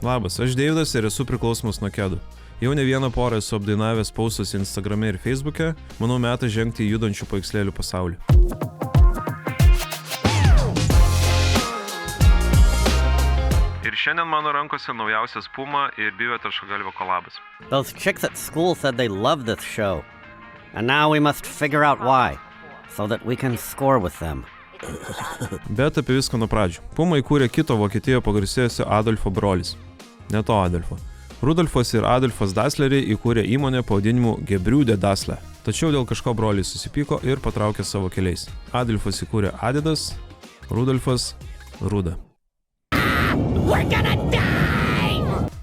Labas, aš Deividas ir esu priklausomas nuo kedų. Jau ne vieną porą esu apdainavęs postus Instagrame ir Facebook'e, manau metas žengti į judančių paveikslėlių pasaulį. Ir šiandien mano rankose naujausias Puma ir Bivio Taršagalvio kolabas. Those chicks at school said they love this show. And now we must figure out why, so that we can score with them. Bet apie viską nuo pradžių. Puma įkūrė kito Vokietijoje pagarsėjusio Adolfo brolis. Ne to Adolfo. Rudolfas ir Adolfas Dasleriai įkūrė įmonę pavadinimu Gebrüder Dassler. Tačiau dėl kažko broliai susipyko ir patraukė savo keliais. Adolfas įkūrė Adidas, Rudolfas Ruda.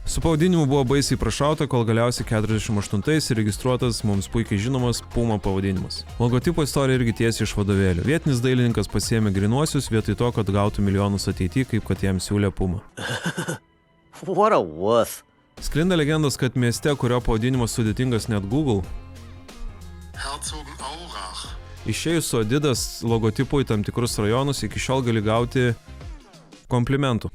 Su pavadinimu buvo baisiai prašauta, kol galiausiai 48-ais įregistruotas mums puikiai žinomas Puma pavadinimas. Logotipo istorija irgi tiesiai iš vadovėlio. Vietinis dailininkas pasiėmė grynuosius vietoj to, kad gautų milijonus ateityje, kaip kad jam siūlė Puma. What a wuss. Sklinda legendos, kad mieste, kurio pavadinimas sudėtingas net Google, išėjus su Adidas logotipu į tam tikrus rajonus iki šiol gali gauti komplimentų.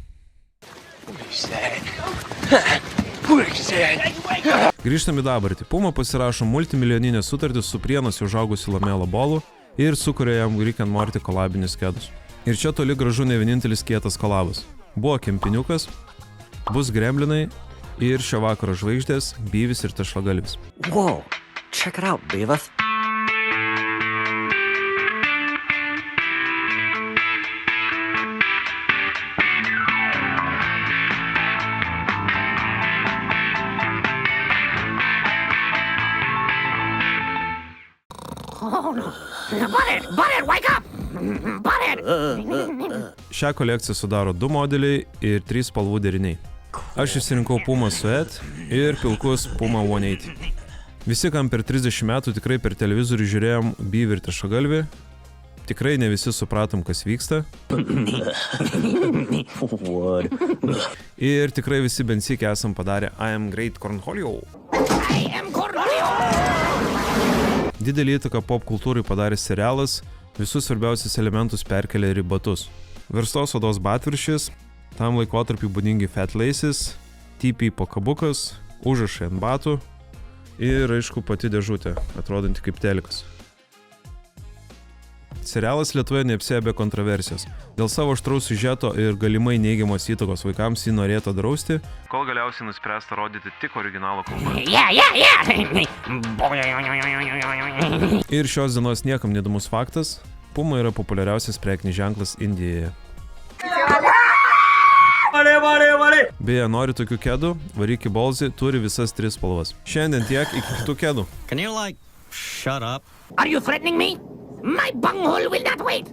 Grįžtam į dabartį. Puma pasirašo multimilijoninę sutartį su Prienuose užaugusiu Lamelo Ballu ir sukuria jam Rick and Morty kolabinius kedus. Ir čia toli gražu ne vienintelis kietas kolabas. Buvo kempiniukas, bus gremlinai ir šio vakaro žvaigždės Byvis ir Tešlagalvis. Whoa, check it out, Beavis. Oh no! Butthead, wake up! Butthead! Šią kolekciją sudaro 2 modeliai ir 3 spalvų deriniai. Aš išsirinkau Puma Suede ir pilkus Puma 180. Visi, kam per 30 metų tikrai per televizorių žiūrėjom Bivį ir Tešlagalvį, tikrai ne visi supratom, kas vyksta. Ir tikrai visi bent sykį esam padarę I am great Cornholio. I am Cornholio! Didelį įtaką pop kultūrai padarė serialas, visus svarbiausius elementus perkelė ir į batus. Verstos odos batviršis, tam laikotarpiu būdingi fat laces, TP pakabukas, užrašai ant batų ir, aišku, pati dėžutė, atrodanti kaip telikas. Serialas Lietuvoje neapsėjo be kontroversijos. Dėl savo aštraus siužeto ir galimai neigiamos įtakos vaikams jį norėta drausti, kol galiausiai nuspręsta rodyti tik originalo kalbą. Ir šios dienos niekam neįdomus faktas, Puma yra populiariausias prekinis ženklas Indijoje. Beje, nori tokių kedų, varyk į Bolzį turi visas 3 spalvas. Šiandien tiek, iki kitų kedų. Can you, shut up? Are you threatening me? My bunghole will not wait!